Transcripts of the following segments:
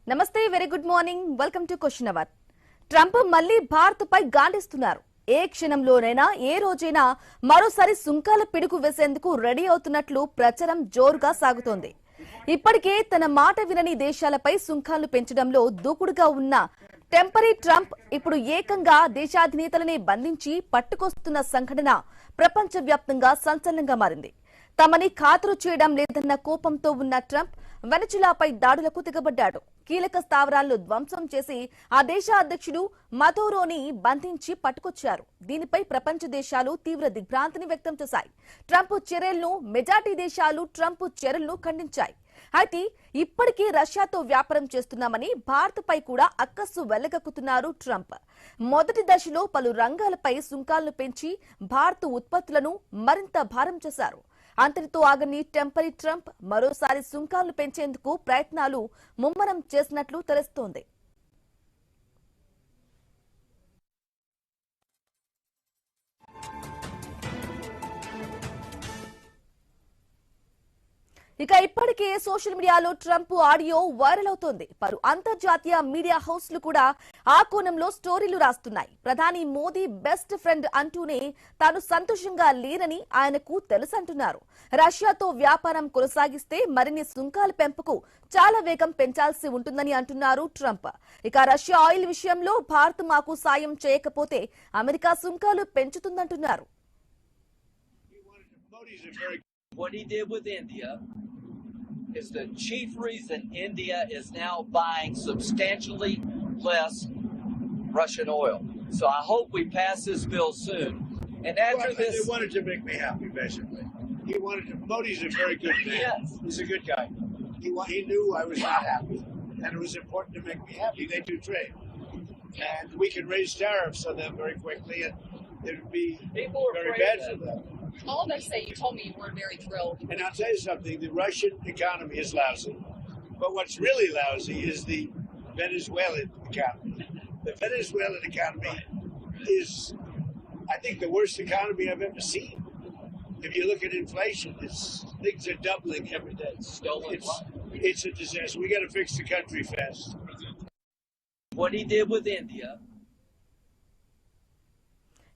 నమస్తే very good morning welcome to question hour. Trump మళ్లీ భారత్ పై గాండిస్తున్నారు. ఏ క్షణంలోనైనా ఏ రోజైనా మరోసారి సుంకాల పిడుగు వేసేందుకు రెడీ అవుతున్నట్లు ప్రచారం జోరుగా సాగుతోంది. ఇప్పటికే తన మాట వినని దేశాలపై సుంకాలను పెంచడంలో దూకుడుగా ఉన్న టెంపరీ ట్రంప్ ఇప్పుడు ఏకంగా దేశాధినేతలని బంధించి పట్టుకొస్తున్న సంఘటన ప్రపంచవ్యాప్తంగా సంచలనంగా మారింది. తమని ఖాతరు చేయడం లేదన్న కోపంతో ఉన్న ట్రంప్ వెనజులాపై దాడులకు దిగబడ్డాడు. కీలక స్థావరాలను ధ్వంసం చేసి ఆ దేశ అధ్యక్షుడు మదోరోని బంధించి పట్టుకొచ్చారు. దీనిపై ప్రపంచ దేశాలు తీవ్ర దిగ్భ్రాంతిని వ్యక్తం చేశాయి. ట్రంప్ చర్యలను మెజార్టీ దేశాలు ట్రంప్ చర్యలను ఖండించాయి. అయితే ఇప్పటికీ రష్యాతో వ్యాపారం చేస్తున్నామని భారత్ పై కూడా అక్కస్సు వెళ్లగక్కుతున్నారు ట్రంప్. మొదటి దశలో పలు రంగాలపై సుంకాలను పెంచి భారత్ ఉత్పత్తులను మరింత భారం చేశారు. అంతటితో ఆగని టెంపరీ ట్రంప్ మరోసారి సుంకాలను పెంచేందుకు ప్రయత్నాలు ముమ్మరం చేసినట్లు తెలుస్తోంది. ఇక ఇప్పటికే సోషల్ మీడియాలో ట్రంప్ ఆడియో వైరల్ అవుతోంది. పలు అంతర్జాతీయ మీడియా హౌస్లు కూడా ఆ కోణంలో స్టోరీలు రాస్తున్నాయి. ప్రధాని మోదీ బెస్ట్ ఫ్రెండ్ అంటూనే తాను సంతోషంగా లేనని ఆయనకు తెలుసంటున్నారు. రష్యాతో వ్యాపారం కొనసాగిస్తే మరిన్ని సుంకాల పెంపుకు చాలా వేగం పెంచాల్సి ఉంటుందని అంటున్నారు ట్రంప్. ఇక రష్యా ఆయిల్ విషయంలో భారత్ మాకు సాయం చేయకపోతే అమెరికా సుంకాలు పెంచుతుందంటున్నారు. What he did with India is the chief reason India is now buying substantially less Russian oil. So I hope we pass this bill soon. And after this, they wanted to make me happy, basically. He wanted to. Modi's a very good man. Yes. He's a good guy. He knew I was not happy, and it was important to make me happy. They do trade, and we can raise tariffs on them very quickly, and it would be very bad for them. All of us say you told me you weren't very thrilled. And I'll tell you something, the Russian economy is lousy. But what's really lousy is the Venezuelan economy. The Venezuelan economy is, I think, the worst economy I've ever seen. If you look at inflation, things are doubling every day. It's a disaster. We got to fix the country fast. what he did with India.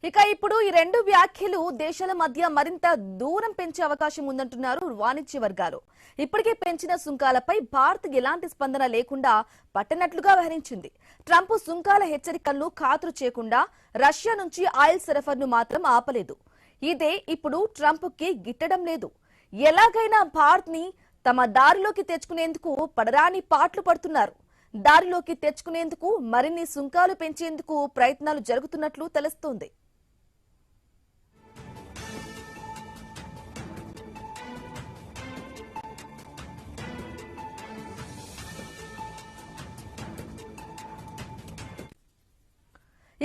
ఇక ఇప్పుడు ఈ రెండు వ్యాఖ్యలు దేశాల మధ్య మరింత దూరం పెంచే అవకాశం ఉందంటున్నారు వాణిజ్య వర్గాలు. ఇప్పటికే పెంచిన సుంకాలపై భారత్ ఎలాంటి స్పందన లేకుండా పట్టనట్లుగా వ్యవహరించింది. ట్రంప్ సుంకాల హెచ్చరికలను ఖాతరు చేయకుండా రష్యా నుంచి ఆయిల్ సరఫరాను మాత్రం ఆపలేదు. ఇదే ఇప్పుడు ట్రంప్ కి గిట్టడం లేదు. ఎలాగైనా భారత్ ని తమ దారిలోకి తెచ్చుకునేందుకు పడరాని పాట్లు పడుతున్నారు. దారిలోకి తెచ్చుకునేందుకు మరిన్ని సుంకాలు పెంచేందుకు ప్రయత్నాలు జరుగుతున్నట్లు తెలుస్తోంది.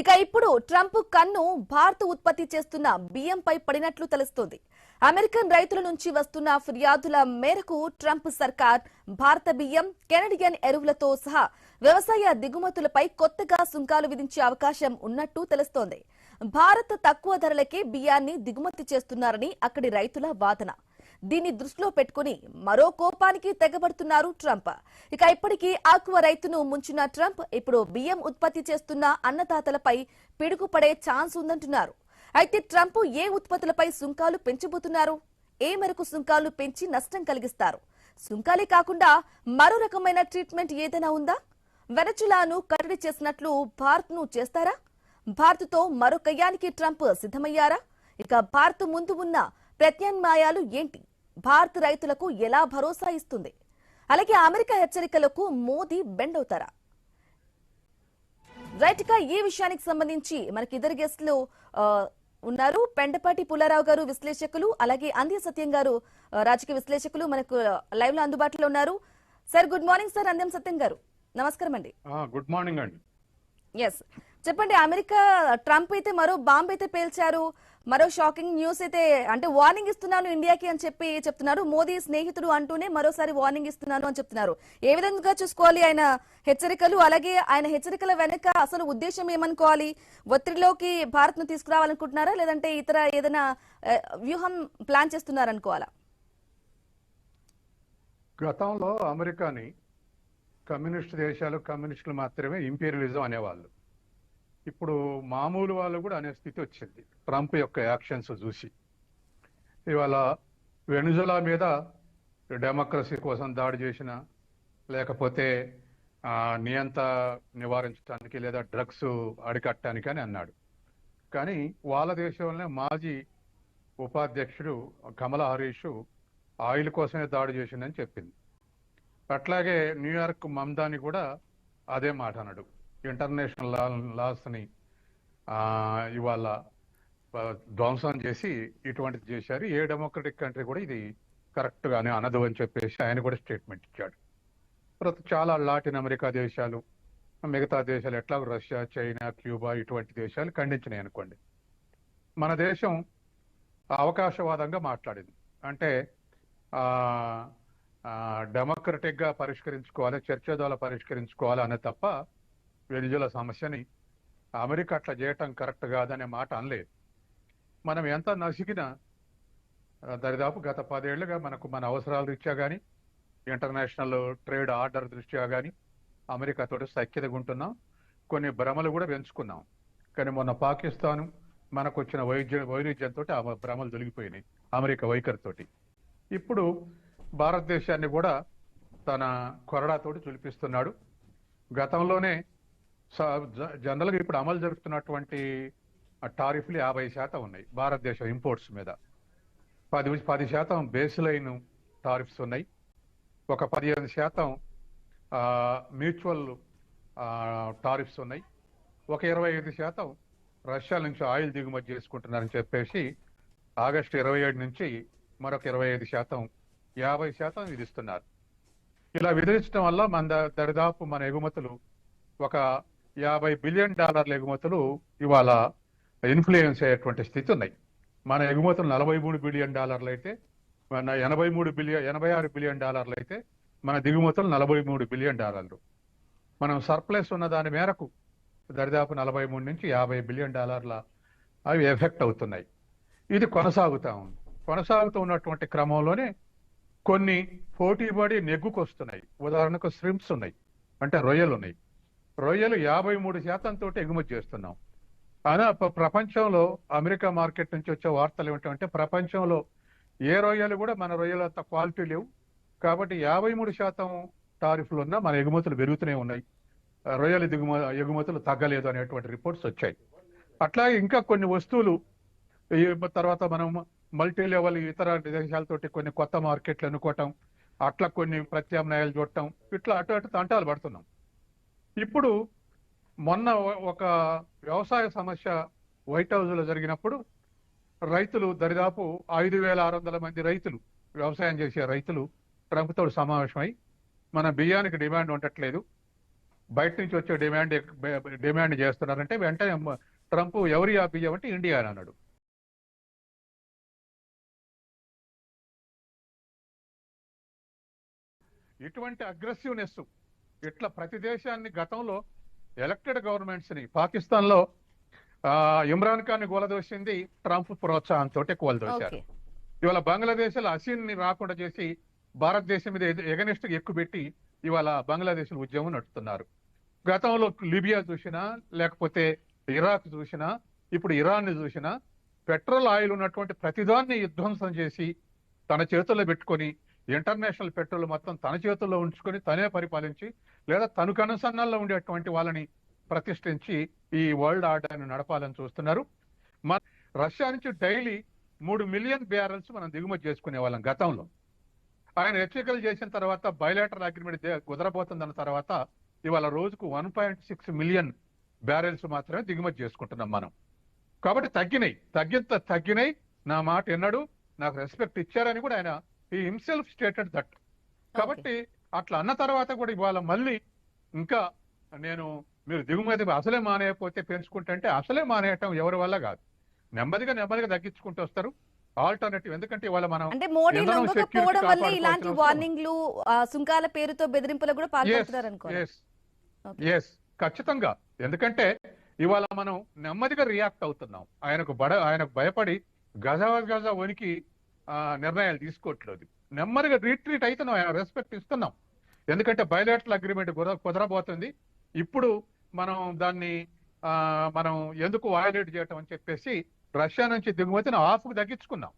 ఇక ఇప్పుడు ట్రంప్ కన్ను భారత్ ఉత్పత్తి చేస్తున్న బియ్యంపై పడినట్లు తెలుస్తోంది. అమెరికన్ రైతుల నుంచి వస్తున్న ఫిర్యాదుల మేరకు ట్రంప్ సర్కార్ భారత బియ్యం, కెనడియన్ ఎరువులతో సహా వ్యవసాయ దిగుమతులపై కొత్తగా సుంకాలు విధించే అవకాశం ఉన్నట్టు తెలుస్తోంది. భారత్ తక్కువ ధరలకే బియ్యాన్ని దిగుమతి చేస్తున్నారని అక్కడి రైతుల వాదన. దీన్ని దృష్టిలో పెట్టుకుని మరో కోపానికి తెగబడుతున్నారు ట్రంప్. ఇక ఇప్పటికీ ఆక్వా రైతును ముంచిన ట్రంప్ ఇప్పుడు బియ్యం ఉత్పత్తి చేస్తున్న అన్నదాతలపై పిడుగుపడే ఛాన్స్ ఉందంటున్నారు. అయితే ట్రంప్ ఏ ఉత్పత్తులపై సుంకాలు పెంచబోతున్నారు? ఏ మేరకు సుంకాలు పెంచి నష్టం కలిగిస్తారు? సుంకాలే కాకుండా మరో రకమైన ట్రీట్మెంట్ ఏదైనా ఉందా? వెనజులాను కట్టడి చేసినట్లు భారత్ ను చేస్తారా? భారత్తో మరో కయ్యానికి ట్రంప్ సిద్ధమయ్యారా? ఇక భారత్ ముందు ఉన్న ప్రత్యామ్నాయాలు ఏంటి? భారత రైతులకు ఎలా భరోసా ఇస్తుంది? అలాగే అమెరికా హెచ్చరికలకు మోదీ బెండ్ అవుతారా? రైట్ గా ఈ విషయానికి సంబంధించి మనకి ఇద్దరు గెస్టులు ఉన్నారు. పెండపాటి పుల్లారావు గారు విశ్లేషకులు, అలాగే అంద్య సత్యం గారు రాజకీయ విశ్లేషకులు మనకు లైవ్ లో అందుబాటులో ఉన్నారు. Sir good morning sir. Andyam Satyam గారు నమస్కారం అండి. గుడ్ మార్నింగ్ అండి. ఎస్ చెప్పండి. అమెరికా ట్రంప్ అయితే మరో బాంబు అయితే పేల్చారు. మరో షాకింగ్ న్యూస్ అయితే, అంటే వార్నింగ్ ఇస్తున్నాను ఇండియాకి అని చెప్పి చెప్తున్నారు. మోదీ స్నేహితుడు అంటూనే మరోసారి వార్నింగ్ ఇస్తున్నాను అని చెప్తున్నారు. ఏ విధంగా చూసుకోవాలి ఆయన హెచ్చరికలు? అలాగే ఆయన హెచ్చరికల వెనక అసలు ఉద్దేశం ఏమనుకోవాలి? ఒత్తిడిలోకి భారత్ ను తీసుకురావాలనుకుంటున్నారా, లేదంటే ఇతర ఏదైనా వ్యూహం ప్లాన్ చేస్తున్నారనుకోవాలా? గతంలో అమెరికాని కమ్యూనిస్ట్ దేశాలు కమ్యూనిస్టులు మాత్రమే ఇంపీరియలిజం అనేవాళ్ళు. ఇప్పుడు మామూలు వాళ్ళు కూడా అనే స్థితి వచ్చింది ట్రంప్ యొక్క యాక్షన్స్ చూసి. ఇవాళ వెనిజులా మీద డెమోక్రసీ కోసం దాడి చేసిన, లేకపోతే నియంత నివారించడానికి లేదా డ్రగ్స్ అరికట్టడానికి అని అన్నాడు. కానీ వాళ్ళ దేశంలోనే మాజీ ఉపాధ్యక్షుడు కమలా హరీష్ ఆయిల్ కోసమే దాడి చేసిందని చెప్పింది. అట్లాగే న్యూయార్క్ మమ్దాని కూడా అదే మాట అన్నాడు. ఇంటర్నేషనల్ లాస్ని ఇవాళ ధ్వంసం చేసి ఇటువంటిది చేశారు, ఏ డెమోక్రటిక్ కంట్రీ కూడా ఇది కరెక్ట్గానే అనదు అని చెప్పేసి ఆయన కూడా స్టేట్మెంట్ ఇచ్చాడు. తర్వాత చాలా లాటిన్ అమెరికా దేశాలు, మిగతా దేశాలు ఎట్లా రష్యా, చైనా, క్యూబా ఇటువంటి దేశాలు ఖండించినాయి అనుకోండి. మన దేశం అవకాశవాదంగా మాట్లాడింది. అంటే డెమోక్రటిక్గా పరిష్కరించుకోవాలి, చర్చ ద్వారా పరిష్కరించుకోవాలి అనే తప్ప వెనిజులా సమస్యని అమెరికా అట్లా చేయటం కరెక్ట్ కాదనే మాట అనలేదు. మనం ఎంత నసికినా దరిదాపు గత 10 ఏళ్లుగా మనకు మన అవసరాల రీత్యా కానీ, ఇంటర్నేషనల్ ట్రేడ్ ఆర్డర్ దృష్ట్యా కానీ అమెరికాతో సఖ్యతగా ఉంటున్నాం. కొన్ని భ్రమలు కూడా పెంచుకున్నాం. కానీ మొన్న పాకిస్తాను మనకు వచ్చిన వైరుధ్యంతో ఆ భ్రమలు తొలగిపోయినాయి అమెరికా వైఖరితోటి. ఇప్పుడు భారతదేశాన్ని కూడా తన కొరడాతోటి చులిపిస్తున్నాడు. గతంలోనే జనరల్గా ఇప్పుడు అమలు జరుపుతున్నటువంటి టారిఫ్లు 50% ఉన్నాయి భారతదేశం ఇంపోర్ట్స్ మీద. 10% బేస్ లైన్ టారిఫ్స్ ఉన్నాయి. ఒక 15% మ్యూచువల్ టారిఫ్స్ ఉన్నాయి. ఒక 25% రష్యా నుంచి ఆయిల్ దిగుమతి చేసుకుంటున్నారని చెప్పేసి ఆగస్టు 27 నుంచి మరొక 25%, 50% విధిస్తున్నారు. ఇలా విధించడం వల్ల మన దరిదాపు మన ఎగుమతులు ఒక $50 బిలియన్ ఎగుమతులు ఇవాళ ఇన్ఫ్లుయెన్స్ అయ్యేటువంటి స్థితి ఉన్నాయి. మన ఎగుమతులు $43 బిలియన్ అయితే, మన $86 బిలియన్ అయితే మన దిగుమతులు $43 బిలియన్. మనం సర్ప్లస్ ఉన్న దాని మేరకు దరిదాపు 43 నుంచి $50 బిలియన్ అవి ఎఫెక్ట్ అవుతున్నాయి. ఇది కొనసాగుతూ ఉన్నటువంటి క్రమంలోనే కొన్ని పోటీపడి నెగ్గుకొస్తున్నాయి. ఉదాహరణకు శ్రింప్స్ ఉన్నాయి, అంటే రొయ్యలు ఉన్నాయి. రొయ్యలు 53% తోటి ఎగుమతి చేస్తున్నాం. అయినా ప్రపంచంలో అమెరికా మార్కెట్ నుంచి వచ్చే వార్తలు ఏమిటంటే ప్రపంచంలో ఏ రొయ్యలు కూడా మన రొయ్యలు అంత క్వాలిటీ లేవు. కాబట్టి 53% టారిఫ్లు ఉన్నా మన ఎగుమతులు పెరుగుతూనే ఉన్నాయి, రొయ్యల ఎగుమతులు తగ్గలేదు అనేటువంటి రిపోర్ట్స్ వచ్చాయి. అట్లాగే ఇంకా కొన్ని వస్తువులు తర్వాత మనం మల్టీ లెవెల్ ఇతర దేశాలతోటి కొన్ని కొత్త మార్కెట్లు అనుకోవటం, అట్లా కొన్ని ప్రత్యామ్నాయాలు చూడటం, ఇట్లా అటు తంటాలు పడుతున్నాం. ఇప్పుడు మొన్న ఒక వ్యవసాయ సమస్య వైట్ హౌస్ లో జరిగినప్పుడు రైతులు దరిదాపు 5600 మంది రైతులు, వ్యవసాయం చేసే రైతులు ట్రంప్తో సమావేశమై మన బియ్యానికి డిమాండ్ ఉండట్లేదు, బయట నుంచి వచ్చే డిమాండ్ చేస్తున్నారంటే వెంటనే ట్రంప్ ఎవరి ఆ బియ్యం అంటే ఇండియా అని అన్నాడు. ఇటువంటి అగ్రెసివ్నెస్ ఇట్లా ప్రతి దేశాన్ని గతంలో ఎలక్టెడ్ గవర్నమెంట్స్ ని, పాకిస్తాన్ లో ఇమ్రాన్ ఖాన్ ని కూలదోసింది ట్రంప్ ప్రోత్సాహంతో కూలదోశారు. ఇవాళ బంగ్లాదేశ్ లో హసీన్ ని రాకుండా చేసి భారతదేశం మీద ఎగనిస్ట్ ఎక్కుపెట్టి ఇవాళ బంగ్లాదేశ్ ఉద్యమం నడుపుతున్నారు. గతంలో లిబియా చూసినా, లేకపోతే ఇరాక్ చూసినా, ఇప్పుడు ఇరాన్ ని చూసినా పెట్రోల్ ఆయిల్ ఉన్నటువంటి ప్రతిదాన్ని విధ్వంసం చేసి తన చేతుల్లో పెట్టుకొని ఇంటర్నేషనల్ పెట్రోల్ మొత్తం తన చేతుల్లో ఉంచుకొని తనే పరిపాలించి, లేదా తనకు అనుసంధానంలో ఉండేటువంటి వాళ్ళని ప్రతిష్ఠించి ఈ వరల్డ్ ఆర్డర్ని నడపాలని చూస్తున్నారు. మన రష్యా నుంచి డైలీ 3 మిలియన్ బ్యారెల్స్ మనం దిగుమతి చేసుకునే వాళ్ళం గతంలో. ఆయన హెచ్చరికలు చేసిన తర్వాత బయలాటరల్ అగ్రిమెంట్ కుదరబోతుందన్న తర్వాత ఇవాళ రోజుకు 1.6 మిలియన్ బ్యారెల్స్ మాత్రమే దిగుమతి చేసుకుంటున్నాం మనం. కాబట్టి తగ్గినాయి. నా మాట విన్నాడు, నాకు రెస్పెక్ట్ ఇచ్చారని కూడా ఆయన ఈ హిమ్సెల్ఫ్ స్టేటెడ్ దట్. కాబట్టి అట్లా అన్న తర్వాత కూడా ఇవాళ మళ్ళీ ఇంకా మీరు దిగుమతి అసలే మానేయకపోతే పెంచుకుంటే అసలే మానేయటం ఎవరి వల్ల కాదు. నెమ్మదిగా తగ్గించుకుంటూ వస్తారు. ఆల్టర్నేటివ్, ఎందుకంటే ఇవాళ మనం అంటే మోడీ లొంగకపోవడం వల్ల ఇలాంటి వార్నింగ్లు, సుంకాల పేరుతో బెదిరింపులు కూడా పాల్పడుతున్నారు అనుకో. ఖచ్చితంగా. ఎందుకంటే ఇవాళ మనం నెమ్మదిగా రియాక్ట్ అవుతున్నాం. ఆయనకు భయపడి గజ వణికి నిర్ణయాలు తీసుకోవట్లేదు. నెమ్మదిగా రీట్రీట్ అవుతున్నాం, ఆయన రెస్పెక్ట్ ఇస్తున్నాం. ఎందుకంటే బయలాటరల్ అగ్రిమెంట్ కుదరబోతుంది. ఇప్పుడు మనం దాన్ని మనం ఎందుకు వయోలేట్ చేయటం అని చెప్పేసి రష్యా నుంచి దిగుమతిని హాఫ్కు తగ్గించుకున్నాం.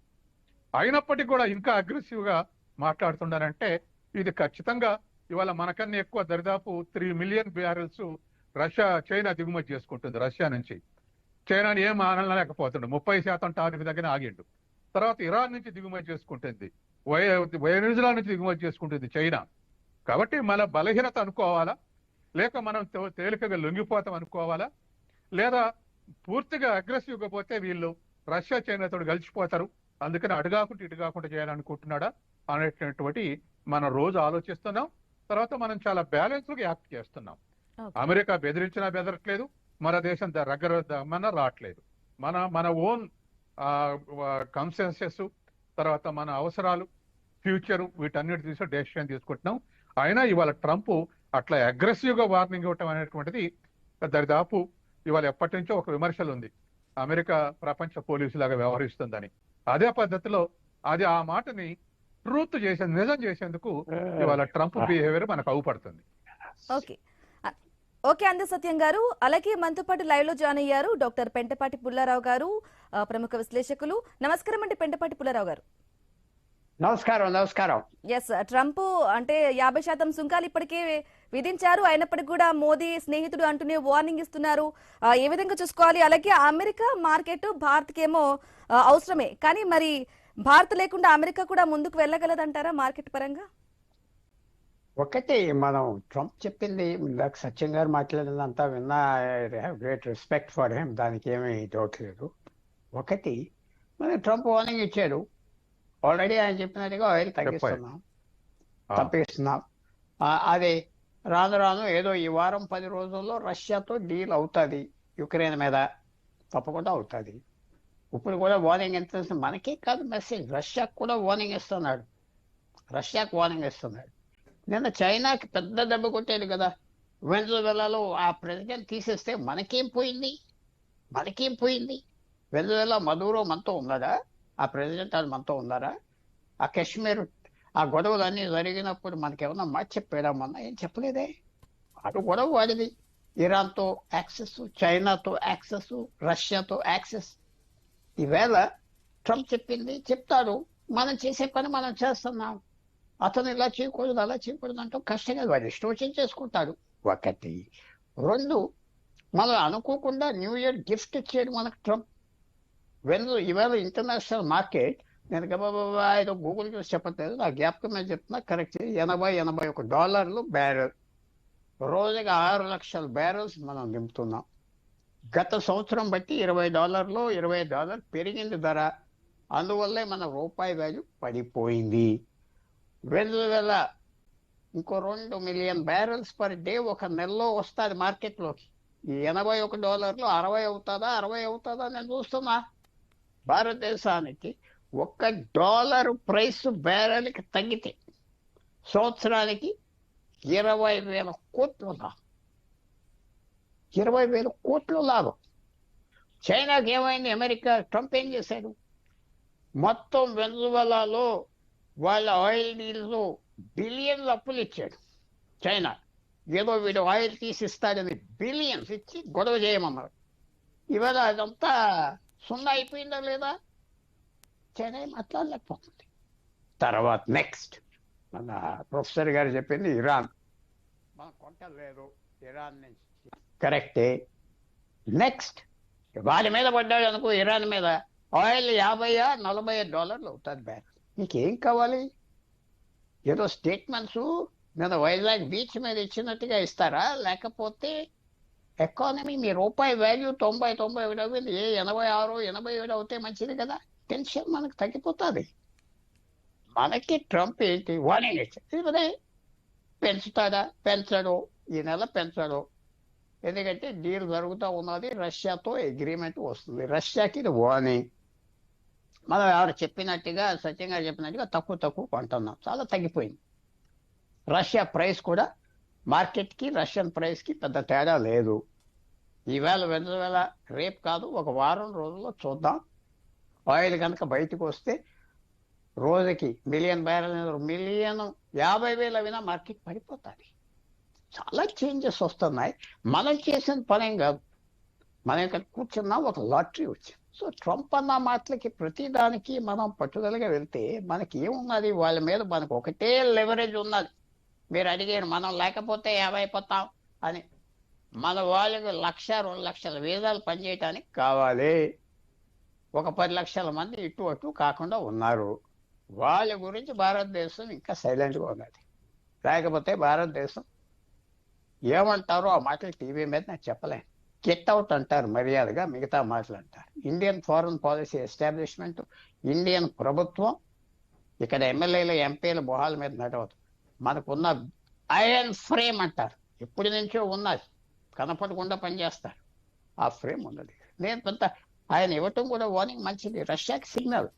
అయినప్పటికీ కూడా ఇంకా అగ్రెసివ్ గా మాట్లాడుతున్నారంటే ఇది ఖచ్చితంగా ఇవాళ మనకన్నా ఎక్కువ దరిదాపు 3 మిలియన్ బ్యారెల్స్ చైనా దిగుమతి చేసుకుంటుంది రష్యా నుంచి. చైనాని ఏం అనలేకపోతుండు, 30% టారిఫ్ దగ్గర ఆగిండు. తర్వాత ఇరాన్ నుంచి దిగుమతి చేసుకుంటుంది, వెనిజులా నుంచి దిగుమతి చేసుకుంటుంది చైనా. కాబట్టి మన బలహీనత అనుకోవాలా, లేక మనం తేలికగా లొంగిపోతాం అనుకోవాలా, లేదా పూర్తిగా అగ్రెసివ్గా పోతే వీళ్ళు రష్యా చైనాతో కలిసిపోతారు, అందుకని అడుగాకుండా ఇటు కాకుండా చేయాలనుకుంటున్నాడా అనేటటువంటి మనం రోజు ఆలోచిస్తున్నాం. తర్వాత మనం చాలా బ్యాలెన్స్ గా యాక్ట్ చేస్తున్నాం. అమెరికా బెదిరించినా బెదరట్లేదు, మన దేశం దగ్గర రావట్లేదు. మన ఓన్ కన్సెన్సెస్, తర్వాత మన అవసరాలు, ఫ్యూచర్, వీటన్నిటి తీసుకుని డెసిషన్ తీసుకుంటున్నాం. అయినా ఇవాళ ట్రంప్ అట్లా అగ్రెసివ్ గా వార్నింగ్ ఇవ్వటం అనేటువంటిది దరిదాపు ఇవాళ ఎప్పటి నుంచో ఒక విమర్శలు ఉంది, అమెరికా ప్రపంచ పోలీసు లాగా వ్యవహరిస్తుందని. అదే పద్ధతిలో అది ఆ మాటని ట్రూత్ చేసేందుకు, నిజం చేసేందుకు ఇవాళ ట్రంప్ బిహేవియర్ మనకు అవుపడుతుంది. ఓకే అంది సత్యం గారు. అలాగే మనతో పాటు లైవ్ లో జాయిన్ అయ్యారు డాక్టర్ పెంటపాటి పుల్లారావు గారు, ప్రముఖ విశ్లేషకులు. నమస్కారం అండి పెంటపాటి పుల్లారావు గారు. నమస్కారం. ఎస్, ట్రంప్ అంటే 50% సుంకాలు ఇప్పటికే విధించారు, అయినప్పటికీ కూడా మోదీ స్నేహితుడు అంటూనే వార్నింగ్ ఇస్తున్నారు. ఏ విధంగా చూసుకోవాలి? అలాగే అమెరికా మార్కెట్ భారత్కేమో అవసరమే, కానీ మరి భారత్ లేకుండా అమెరికా కూడా ముందుకు వెళ్ళగలదంటారా మార్కెట్ పరంగా? ఒకటి, మనం ట్రంప్ చెప్పింది ఇందాక సత్యం గారు మాట్లాడినంతా విన్నా, గ్రేట్ రెస్పెక్ట్ ఫర్ హిమ్, దానికి ఏమీ డౌట్ లేదు. ఒకటి, మన ట్రంప్ వార్నింగ్ ఇచ్చాడు ఆల్రెడీ. ఆయన చెప్పినట్టుగా ఆయిల్ తప్పిస్తున్నాం. అదే రాను రాను ఏదో ఈ వారం 10 రోజుల్లో రష్యాతో డీల్ అవుతుంది, యుక్రెయిన్ మీద తప్పకుండా అవుతుంది. ఇప్పుడు కూడా వార్నింగ్ ఎంత, మనకే కాదు మెసేజ్, రష్యాకు కూడా వార్నింగ్ ఇస్తున్నాడు. నిన్న చైనాకి పెద్ద దెబ్బ కొట్టేది కదా, వెనజువేలాలో ఆ ప్రెసిడెంట్ తీసేస్తే మనకేం పోయింది? వెనజువేలా మదూరో మనతో ఉన్నారా? ఆ ప్రెసిడెంట్ అది మనతో ఉన్నారా? ఆ కశ్మీర్ ఆ గొడవలన్నీ జరిగినప్పుడు మనకేమన్నా మాట చెప్పాడా? మొన్న ఏం చెప్పలేదే. అటు గొడవ వాడిది. ఇరాన్తో యాక్సెస్, చైనాతో యాక్సెస్, రష్యాతో యాక్సెస్. ఈవేళ ట్రంప్ చెప్తాడు, మనం చేసే పని మనం చేస్తున్నాం, అతను ఇలా చేయకూడదు అలా చేయకూడదు అంటూ కష్టంగా వాడు ఇష్టం వచ్చింది చేసుకుంటాడు. ఒకటి. రెండు, మనం అనుకోకుండా న్యూ ఇయర్ గిఫ్ట్ ఇచ్చాడు మనకు ట్రంప్. ఇవాళ ఇంటర్నేషనల్ మార్కెట్, నేను గబాబా ఏదో గూగుల్ చూసి చెప్పట్లేదు, నా జ్ఞాపకం మీద చెప్తున్నా, కరెక్ట్, $81 బ్యారెల్. రోజుగా 6 లక్షల బ్యారెల్స్ మనం నింపుతున్నాం. గత సంవత్సరం బట్టి $20 పెరిగింది ధర. అందువల్లే మన రూపాయి వాల్యూ పడిపోయింది. వెనజువేలా ఇంకో 2 మిలియన్ బ్యారెల్స్ పర్ డే ఒక నెలలో వస్తుంది మార్కెట్లోకి. ఈ $81 60 అవుతుందా నేను చూస్తున్నా. భారతదేశానికి $1 ప్రైస్ బ్యారెల్కి తగ్గితే సంవత్సరానికి 20,000 కోట్లు లాభం. 20,000 కోట్లు లాభం. చైనాకి ఏమైంది? అమెరికా ట్రంప్ ఏం చేశాడు? మొత్తం వెనజువేలాలో వాళ్ళ ఆయిల్ డీల్స్ బిలియన్స్ అప్పులు ఇచ్చాడు చైనా. ఏదో వీడు ఆయిల్ తీసిస్తాడని బిలియన్స్ ఇచ్చి గొడవ చేయమన్నారు. ఇవాళ అదంతా సున్నా అయిపోయిందా లేదా? చైనా మాట్లాడలేకపోతుంది. తర్వాత నెక్స్ట్ మన ప్రొఫెసర్ గారు చెప్పింది ఇరాన్, మనం కొంటలేదు ఇరాన్ నుంచి, కరెక్టే. నెక్స్ట్ వాళ్ళ మీద పడ్డాడు అనుకో, ఇరాన్ మీద ఆయిల్ $50-40 అవుతుంది బ్యారెల్. నీకేం కావాలి? ఏదో స్టేట్మెంట్స్ నేను వైజాగ్ బీచ్ మీద ఇచ్చినట్టుగా ఇస్తారా? లేకపోతే ఎకానమీ మీ రూపాయి వాల్యూ 90-91 అయింది, 86-87 అవుతే మంచిది కదా. టెన్షన్ మనకు తగ్గిపోతుంది. మనకి ట్రంప్ ఏంటి వార్నింగ్ ఇచ్చాడు, పెంచుతాడా? పెంచడు, ఈ నెల పెంచడు. ఎందుకంటే డీల్ జరుగుతూ ఉన్నది, రష్యాతో అగ్రిమెంట్ వస్తుంది. రష్యాకి ఇది వార్నింగ్. మనం ఎవరు చెప్పినట్టుగా, సత్యంగా చెప్పినట్టుగా తక్కువ కొంటున్నాం, చాలా తగ్గిపోయింది. రష్యా ప్రైస్ కూడా మార్కెట్కి రష్యన్ ప్రైస్కి పెద్ద తేడా లేదు. ఈవేళ వెనజువేలా రేపు కాదు, ఒక వారం రోజుల్లో చూద్దాం. ఆయిల్ కనుక బయటకు వస్తే రోజుకి 1 మిలియన్ బ్యారెల్, 1 మిలియన్ 50,000 అయినా మార్కెట్ పడిపోతుంది. చాలా చేంజెస్ వస్తున్నాయి. మనం చేసిన పనేం కాదు, మనం ఇక్కడ కూర్చున్నాం, ఒక లాటరీ వచ్చింది. సో ట్రంప్ అన్న మాటలకి ప్రతిదానికి మనం పట్టుదలగా వెళ్తే మనకి ఏమున్నది, వాళ్ళ మీద మనకు ఒకటే లెవరేజ్ ఉన్నది. మీరు అడిగారు మనం లేకపోతే 50 అయిపోతాం అని. మన వాళ్ళకి 1,00,000-2 లక్షల వీసాలు పనిచేయటానికి కావాలి. ఒక 10 లక్షల మంది ఇటు అటు కాకుండా ఉన్నారు. వాళ్ళ గురించి భారతదేశం ఇంకా సైలెంట్గా ఉన్నది. లేకపోతే భారతదేశం ఏమంటారో ఆ మాటలు టీవీ మీద నాకు చెప్పలేను. గెట్ అవుట్ అంటారు మర్యాదగా, మిగతా మాటలు అంటారు. Indian foreign policy establishment, Indian ప్రభుత్వం ఇక్కడ ఎమ్మెల్యేలు ఎంపీల మొహాల మీద నడవదు. మనకున్న ఐరన్ ఫ్రేమ్ అంటారు, ఎప్పటి నుంచో ఉన్నది, కనపడకుండా పనిచేస్తారు. ఆ ఫ్రేమ్ ఉన్నది. నేను కొంత ఆయన ఇవ్వటం కూడా వార్నింగ్ మంచిది. రష్యాకి సిగ్నల్,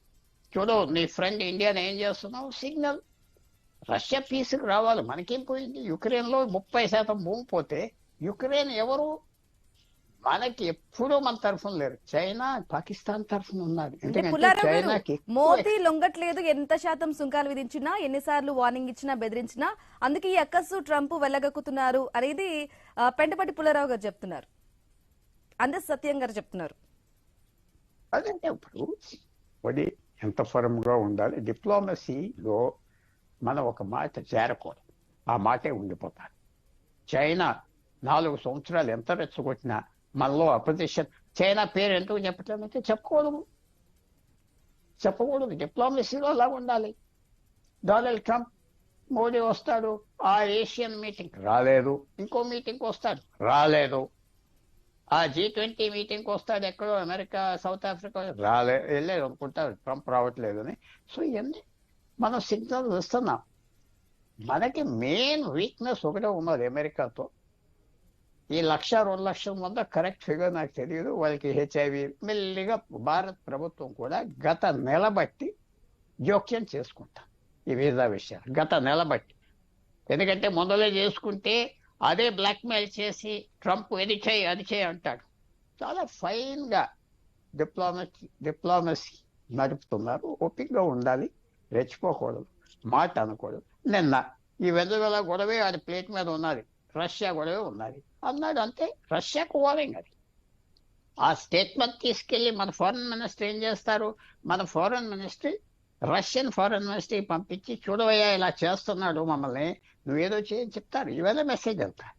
చూడు నీ ఫ్రెండ్ ఇండియాని ఏం చేస్తున్నావు, సిగ్నల్. రష్యా పీస్కి రావాలి, మనకేం పోయింది. యుక్రెయిన్లో 30% భూమి పోతే యుక్రెయిన్ ఎవరు, మనకి ఎప్పుడూ మన తరఫున లేరు. చైనా పాకిస్తాన్ తరఫున ఉన్నారు. అంటే ఎందుకంటే పుల్లారావు గారు, చైనాకి మోదీ లొంగట్లేదు. ఎంత శాతం సుంకాలు విధించినా, ఎన్నిసార్లు వార్నింగ్ ఇచ్చినా, బెదిరించినా, అందుకే ఈ అక్కసు ట్రంప్ వెళ్ళగక్కుతున్నారు అనేది పెంటపట్టి పుల్లారావు గారు చెప్తున్నారు. అందరు సత్యం గారు చెప్తున్నారు. అదంటే ఇప్పుడు అది ఎంత ఫర్మ్గా ఉండాలి. డిప్లొమసీలో మనం ఒక మాట చేరకూడదు, ఆ మాటే ఉండిపోతారు. చైనా 4 సంవత్సరాలు ఎంత రెచ్చగొట్టినా మనలో అపోజిషన్, చైనా పేరు ఎందుకు చెప్పట్లేదంటే చెప్పకూడదు. డిప్లొమసీలో అలా ఉండాలి. డొనాల్డ్ ట్రంప్, మోడీ వస్తాడు, ఆ ఏషియన్ మీటింగ్ రాలేదు, ఇంకో మీటింగ్ వస్తాడు రాలేదు, ఆ G20 మీటింగ్ వస్తాడు ఎక్కడో అమెరికా సౌత్ ఆఫ్రికా వెళ్ళలేదు అనుకుంటారు ట్రంప్ రావట్లేదు అని. సో ఇవన్నీ మనం సిగ్నల్ ఇస్తున్నాం. మనకి మెయిన్ వీక్నెస్ ఒకటే ఉన్నది అమెరికాతో. ఈ 1,00,000-2 లక్షల మంది కరెక్ట్ ఫిగర్ నాకు తెలియదు. వాళ్ళకి HIV మెల్లిగా భారత ప్రభుత్వం కూడా గత నెల బట్టి జోక్యం చేసుకుంటాం ఈ వీసా విషయాలు. గత నెల బట్టి, ఎందుకంటే మొదలే చేసుకుంటే అదే బ్లాక్మెయిల్ చేసి ట్రంప్ ఇది చేయి అది చేయి అంటాడు. చాలా ఫైన్గా డిప్లొమసీ నడుపుతున్నారు. ఓపికగా ఉండాలి, రెచ్చిపోకూడదు, మాట అనకూడదు. నిన్న ఈ వెదవేళ గొడవే అది ప్లేట్ మీద ఉన్నది, రష్యా గొడవే ఉన్నది అన్నాడు, అంతే. రష్యాకు వార్నింగ్ అది. ఆ స్టేట్మెంట్ తీసుకెళ్లి మన ఫారెన్ మినిస్టర్ ఏం చేస్తారు, మన ఫారెన్ మినిస్ట్రీ రష్యన్ ఫారెన్ మినిస్ట్రీకి పంపించి చూడవయ్యా ఇలా చేస్తున్నాడు మమ్మల్ని, నువ్వేదో చేయని చెప్తారు. ఇవాళ మెసేజ్ వెళ్తారు,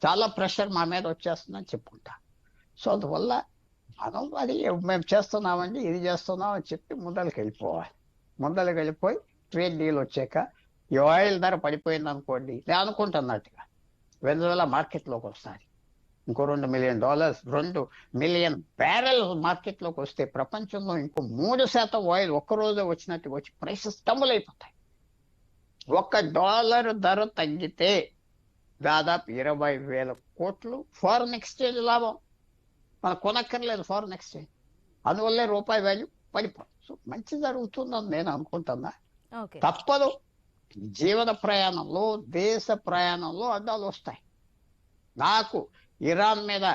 చాలా ప్రెషర్ మా మీద వచ్చేస్తుందని చెప్పుకుంటా. సో అందువల్ల మనం అది మేము చేస్తున్నామండి, ఇది చేస్తున్నాం అని చెప్పి ముందరికి వెళ్ళిపోయి ట్రేడ్ డీల్ వచ్చాక ఈ ఆయిల్ ధర పడిపోయింది అనుకోండి, నేను అనుకుంటున్నట్టుగా వెనజువేలా మార్కెట్లోకి వస్తుంది. ఇంకో $2 మిలియన్ 2 మిలియన్ బ్యారెల్ మార్కెట్లోకి వస్తే ప్రపంచంలో ఇంకో 3% ఆయిల్ ఒక్కరోజే వచ్చినట్టు వచ్చి ప్రైసెస్ డబుల్ అయిపోతాయి. $1 ధర తగ్గితే దాదాపు 20,000 కోట్లు ఫారెన్ ఎక్స్చేంజ్ లాభం. మనకు కొనక్కర్లేదు ఫారెన్ ఎక్స్చేంజ్, అందువల్లే రూపాయి వాల్యూ పడిపోతుంది. సో మంచి జరుగుతుందని నేను అనుకుంటున్నా. తప్పదు, జీవన ప్రయాణంలో దేశ ప్రయాణంలో అడ్డాలు వస్తాయి. నాకు ఇరాన్ మీద,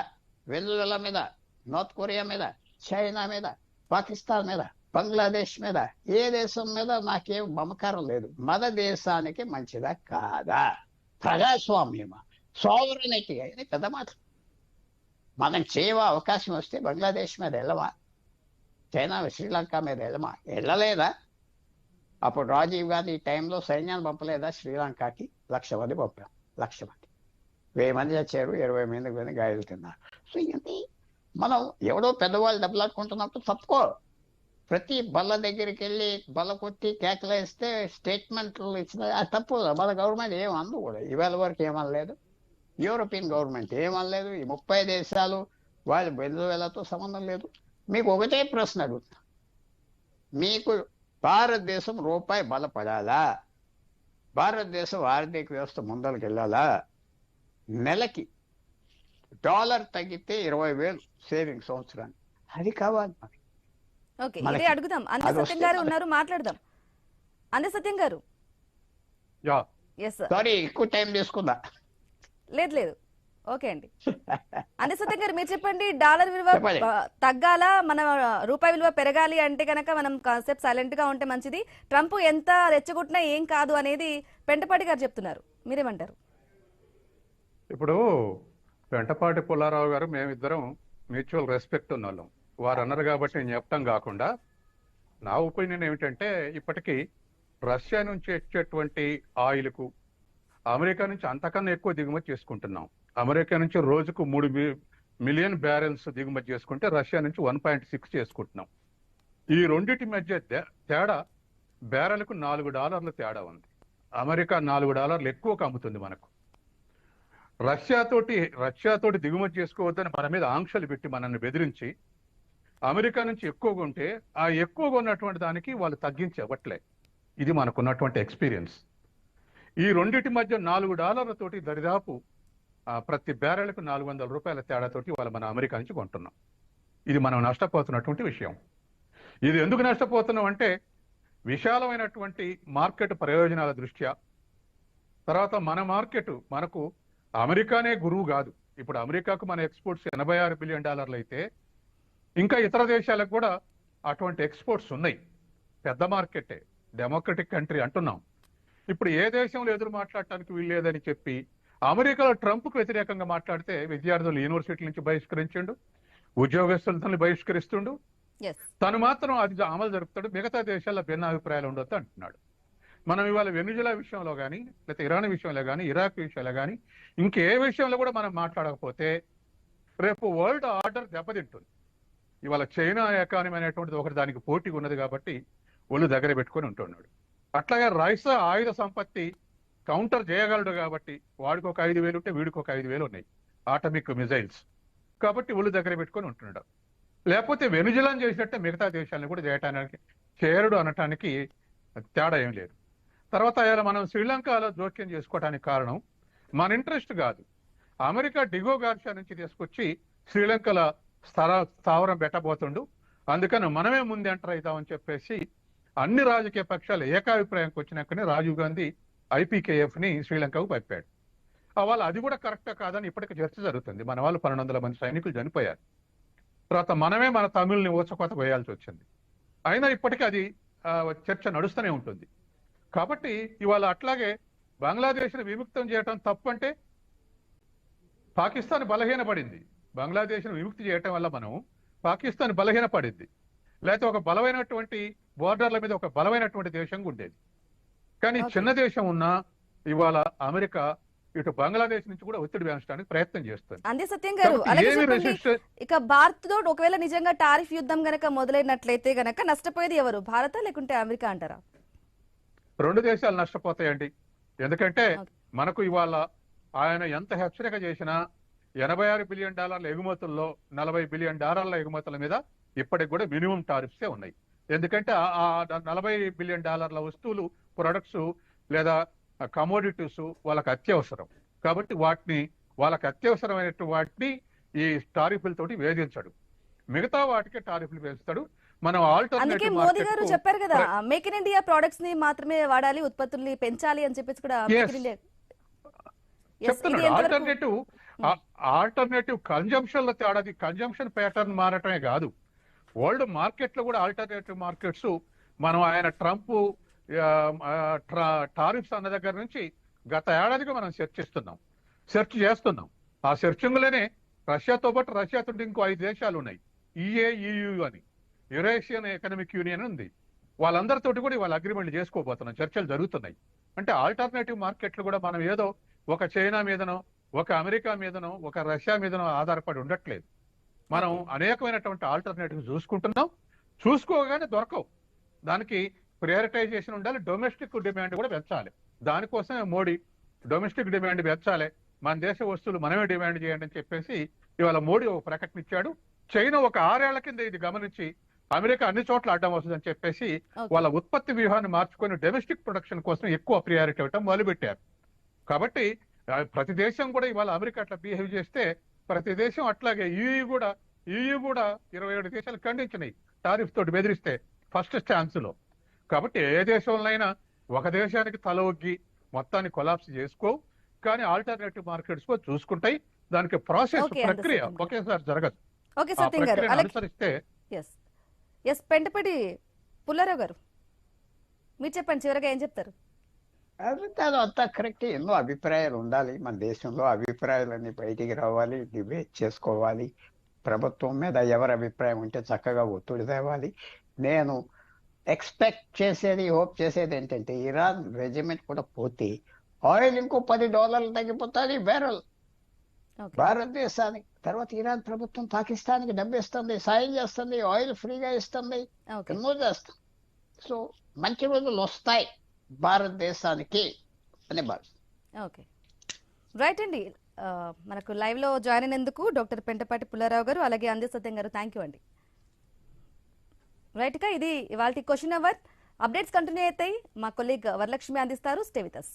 వెనజువేలా మీద, నార్త్ కొరియా మీద, చైనా మీద, పాకిస్తాన్ మీద, బంగ్లాదేశ్ మీద, ఏ దేశం మీద నాకేం మమకారం లేదు. మన దేశానికి మంచిదా కాదా, ప్రజాస్వామ్యమా, సావరెనిటీ అని పెద్ద మాట. మనం చేయవా అవకాశం వస్తే బంగ్లాదేశ్ మీద వెళ్ళవా, చైనా శ్రీలంక మీద వెళ్ళమా, వెళ్ళలేదా? అప్పుడు రాజీవ్ గాంధీ టైంలో సైన్యాన్ని పంపలేదా శ్రీలంకకి? 1,00,000 మంది పంపాం, 1,00,000 మంది, 1000 మంది చచ్చారు, 20 మంది గాయాలు తిన్నారు. సో ఇవన్నీ మనం ఎవడో పెద్దవాళ్ళు దెబ్బలాడుకుంటున్నప్పుడు తప్పుకో. ప్రతి బల్ల దగ్గరికి వెళ్ళి బల్ల కొట్టి కేకలేస్తే స్టేట్మెంట్లు ఇచ్చిన అది తప్పు. మన గవర్నమెంట్ ఏమనదు కూడా, ఇవాళ వరకు ఏమనలేదు. యూరోపియన్ గవర్నమెంట్ ఏమనలేదు. ఈ 30 దేశాలు వాళ్ళు వెనజువేలాతో సంబంధం లేదు. మీకు ఒకటే ప్రశ్న అడుగుతున్నా, మీకు భారతదేశం రూపాయి బలపడాలా, భారతదేశం ఆర్థిక వ్యవస్థ ముందరికి వెళ్ళాలా, నెలకి $1 తగ్గితే 20,000 సేవింగ్ సంవత్సరాన్ని, అది కావాలి మనకి. ఓకే, ఇదే అడుగుదాం. అందే సత్యం గారు ఉన్నారు, మాట్లాడదాం. అందే సత్యం గారు. సారీ ఎక్కువ టైం తీసుకుందా? లేదు, ఓకే అండి. అనిల్ సత్యం గారు మీరు చెప్పండి, డాలర్ విలువ చెప్పండి. తగ్గాల, మన రూపాయి విలువ పెరగాలి అంటే కనుక మనం కాసేపు సైలెంట్ గా ఉంటే మంచిది, ట్రంప్ ఎంత రెచ్చగొట్టినా ఏం కాదు అనేది పెంటపాటి గారు చెప్తున్నారు, మీరేమంటారు? ఇప్పుడు వెంటపాటి పుల్లారావు గారు మేమిద్దరం మ్యూచువల్ రెస్పెక్ట్ ఉన్న వాళ్ళం. వారు అన్నారు కాబట్టి నేను చెప్పడం కాకుండా నా ఒపీనియన్ ఏమిటంటే, ఇప్పటికీ రష్యా నుంచి వచ్చేటువంటి ఆయిల్కు అమెరికా నుంచి అంతకన్నా ఎక్కువ దిగుమతి చేసుకుంటున్నాం. అమెరికా నుంచి రోజుకు 3 మిలియన్ బ్యారెల్స్ దిగుమతి చేసుకుంటే రష్యా నుంచి 1.6 చేసుకుంటున్నాం. ఈ రెండింటి మధ్య తేడా బ్యారెల్కు $4 తేడా ఉంది. అమెరికా $4 ఎక్కువకు అమ్ముతుంది మనకు. రష్యాతోటి దిగుమతి చేసుకోవద్దని మన మీద ఆంక్షలు పెట్టి మనల్ని బెదిరించి అమెరికా నుంచి ఎక్కువగా ఉంటే ఆ ఎక్కువగా ఉన్నటువంటి దానికి వాళ్ళు తగ్గించి ఇవ్వట్లే. ఇది మనకున్నటువంటి ఎక్స్పీరియన్స్. ఈ రెండింటి మధ్య $4 తోటి దరిదాపు ప్రతి బ్యారెల్కు $400 తేడాతోటి వాళ్ళు మన అమెరికా నుంచి కొంటున్నాం. ఇది మనం నష్టపోతున్నటువంటి విషయం. ఇది ఎందుకు నష్టపోతున్నాం అంటే విశాలమైనటువంటి మార్కెట్ ప్రయోజనాల దృష్ట్యా, తర్వాత మన మార్కెట్ మనకు అమెరికానే గురువు కాదు. ఇప్పుడు అమెరికాకు మన ఎక్స్పోర్ట్స్ $86 బిలియన్ అయితే ఇంకా ఇతర దేశాలకు కూడా అటువంటి ఎక్స్పోర్ట్స్ ఉన్నాయి. పెద్ద మార్కెటే, డెమోక్రటిక్ కంట్రీ అంటున్నాం. ఇప్పుడు ఏ దేశంలో ఎదురు మాట్లాడటానికి వీల్లేదని చెప్పి అమెరికాలో ట్రంప్కు వ్యతిరేకంగా మాట్లాడితే విద్యార్థులు యూనివర్సిటీ నుంచి బహిష్కరించిండు, ఉద్యోగస్తులను బహిష్కరిస్తుండు, తను మాత్రం అది అమలు జరుపుతాడు, మిగతా దేశాల్లో భిన్న అభిప్రాయాలు ఉండొద్దు అంటున్నాడు. మనం ఇవాళ వెనిజులా విషయంలో కానీ, లేకపోతే ఇరాన్ విషయంలో కానీ, ఇరాక్ విషయంలో కానీ, ఇంకే విషయంలో కూడా మనం మాట్లాడకపోతే రేపు వరల్డ్ ఆర్డర్ దెబ్బతింటుంది. ఇవాళ చైనా ఎకానమీ అనేటువంటిది ఒకటి దానికి పోటీ ఉన్నది కాబట్టి ఒళ్ళు దగ్గర పెట్టుకొని ఉంటున్నాడు. అట్లాగే రైసా ఆయుధ సంపత్తి కౌంటర్ చేయగలడు కాబట్టి వాడికి ఒక 5,000 ఉంటే వీడికి ఒక 5,000 ఉన్నాయి ఆటమిక్ మిజైల్స్. కాబట్టి ఒళ్ళు దగ్గర పెట్టుకొని ఉంటున్నాడు. లేకపోతే వెనుజులాను చేసినట్టే మిగతా దేశాలను కూడా చేయడు అనటానికి తేడా ఏం లేదు. తర్వాత ఇలా మనం శ్రీలంకలో జోక్యం చేసుకోవడానికి కారణం మన ఇంట్రెస్ట్ కాదు. అమెరికా డిగో గార్షియా నుంచి తీసుకొచ్చి శ్రీలంకలో స్థావరం పెట్టబోతుండు, అందుకని మనమే ముందు ఎంటర్ అవుతామని చెప్పేసి అన్ని రాజకీయ పక్షాలు ఏకాభిప్రాయంకి వచ్చినాకనే రాజీవ్ గాంధీ IPKF ని శ్రీలంకకు పంపాడు. వాళ్ళు అది కూడా కరెక్టా కాదని ఇప్పటికీ చర్చ జరుగుతుంది. మన వాళ్ళు 1200 మంది సైనికులు చనిపోయారు. తర్వాత మనమే మన తమిళని ఊచకోత వేయాల్సి వచ్చింది. అయినా ఇప్పటికీ అది చర్చ నడుస్తూనే ఉంటుంది. కాబట్టి ఇవాళ అట్లాగే బంగ్లాదేశ్ని విముక్తం చేయటం తప్పంటే పాకిస్తాన్ బలహీనపడింది. బంగ్లాదేశ్ను విముక్తి చేయటం వల్ల మనం పాకిస్తాన్ బలహీనపడింది. లేకపోతే ఒక బలమైనటువంటి బోర్డర్ల మీద ఒక బలమైనటువంటి దేశంగా ఉండేది. కానీ చిన్న దేశం ఉన్నా ఇవాళ అమెరికా ఇటు బంగ్లాదేశ్ నుంచి కూడా ఒత్తిడి పెంచడానికి ప్రయత్నం చేస్తుంది. అందే సత్యం గారు, అలాగే చెప్పండి, ఇక భారత్ తో ఒకవేళ నిజంగా టారిఫ్ యుద్ధం గనక మొదలైనట్లయితే గనక నష్టపోయేది ఎవరు, భారత లేకుంటే అమెరికా అంటారా? రెండు దేశాలు నష్టపోతాయండి. ఎందుకంటే మనకు ఇవాళ ఆయన ఎంత హెచ్చరిక చేసినా $86 బిలియన్ ఎగుమతుల్లో $40 బిలియన్ ఎగుమతుల మీద ఇప్పటికి కూడా మినిమం టారిఫ్సే ఉన్నాయి. ఎందుకంటే ఆ $40 బిలియన్ వస్తువులు, ప్రొడక్ట్స్ లేదా కమోడిటీస్ వాళ్ళకి అత్యవసరం. కాబట్టి వాళ్ళకి అత్యవసరమైన వాటిని ఈ టారిఫ్లతోటి వేధించడు, మిగతా వాటికి టారిఫ్లు వేస్తాడు. మనం అందుకే మోదీ గారు చెప్పారు కదా, మేక్ ఇన్ ఇండియా ప్రొడక్ట్స్ ని మాత్రమే వాడాలి, ఉత్పత్తుల్ని పెంచాలి అని చెప్పేసి కూడా చెప్తున్నాడు. ఆల్టర్నేటివ్ కన్జంప్షన్ లో తేడాది, కన్జంప్షన్ ప్యాటర్న్ మారటమే కాదు, వరల్డ్ మార్కెట్ లో కూడా ఆల్టర్నేటివ్ మార్కెట్స్ మనం ఆయన ట్రంప్ టారిఫ్స్ అన్న దగ్గర నుంచి గత ఏడాదిగా మనం సెర్చ్ చేస్తున్నాం. ఆ సెర్చింగ్ లోనే రష్యాతో పాటు రష్యాతో ఇంకో 5 దేశాలు ఉన్నాయి, EU అని, యురేషియన్ ఎకనామిక్ యూనియన్ ఉంది. వాళ్ళందరితోటి కూడా వాళ్ళ అగ్రిమెంట్ చేసుకోబోతున్నాం, చర్చలు జరుగుతున్నాయి. అంటే ఆల్టర్నేటివ్ మార్కెట్లు కూడా మనం ఏదో ఒక చైనా మీదనో, ఒక అమెరికా మీదనో, ఒక రష్యా మీదనో ఆధారపడి ఉండట్లేదు. మనం అనేకమైనటువంటి ఆల్టర్నేటివ్ చూసుకోగానే దొరకవు. దానికి ప్రయారిటైజేషన్ ఉండాలి, డొమెస్టిక్ డిమాండ్ కూడా పెంచాలి. దానికోసమే మోడీ డొమెస్టిక్ డిమాండ్ పెంచాలి, మన దేశ వస్తువులు మనమే డిమాండ్ చేయండి అని చెప్పేసి ఇవాళ మోడీ ఒక ప్రకటన ఇచ్చాడు. చైనా ఒక 6 ఏళ్ల కింద ఇది గమనించి అమెరికా అన్ని చోట్ల అడ్డం వస్తుందని చెప్పేసి వాళ్ళ ఉత్పత్తి వ్యూహాన్ని మార్చుకొని డొమెస్టిక్ ప్రొడక్షన్ కోసం ఎక్కువ ప్రియారిటీ ఇవ్వటం మొదలుపెట్టారు. కాబట్టి ప్రతి దేశం కూడా ఇవాళ అమెరికా అట్లా బిహేవ్ చేస్తే ప్రతి దేశం అట్లాగే EU కూడా 27 దేశాలు ఖండించినాయి టారిఫ్ తోటి బెదిరిస్తే ఫస్ట్ స్టాన్స్ లో. కాబట్టి ఏ దేశంలోనైనా ఒక దేశానికి తల ఒగ్గి మొత్తాన్ని కొలాప్స్ చేసుకో, కానీ ఆల్టర్నేటివ్ మార్కెట్స్ కూడా చూసుకుంటాయి. దానికి ప్రాసెస్ Okay, ప్రక్రియ understood. ఒకేసారి జరగదు. ఓకే ఆ సత్యం గారు ప్రక్రియను అలాగే అనుసరిస్తే ఎస్ ఎస్ పెంటపడి పుల్లారావు గారు మీరు చెప్పండి చివరిగా ఏం చెప్తారు? అభిప్రాయాలు అంతా కరెక్ట్. ఎన్నో అభిప్రాయాలు ఉండాలి మన దేశంలో. అభిప్రాయాలన్నీ బయటికి రావాలి, డిబేట్ చేసుకోవాలి. ప్రభుత్వం మీద ఎవరి అభిప్రాయం ఉంటే చక్కగా ఒత్తిడి తేవాలి. నేను ఎక్స్పెక్ట్ చేసేది, హోప్ చేసేది ఏంటంటే ఇరాన్ రెజిమెంట్ కూడా పోతే ఆయిల్ ఇంకో $10 తగ్గిపోతుంది బ్యారెల్ ఓకే భారతదేశానికి. తర్వాత ఇరాన్ ప్రభుత్వం పాకిస్తాన్కి డబ్బు ఇస్తుంది, సాయం చేస్తుంది, ఆయిల్ ఫ్రీగా ఇస్తుంది, ఓకే ఎన్నో చేస్తుంది. సో మంచి రోజులు వస్తాయి భారతదేశానికి అని భావిస్తాను. ఓకే రైట్ అండి. మనకు లైవ్ లో జాయిన్ అయినందుకు డాక్టర్ పెంటపాటి పుల్లారావు గారు అలాగే అందే సత్యం గారు థ్యాంక్ యూ అండి. రైట్ గా ఇది ఇవాళ క్వశ్చన్ అవర్. అప్డేట్స్ కంటిన్యూ అవుతాయి. మా కొలీగ్ వరలక్ష్మి అందిస్తారు. Stay with us.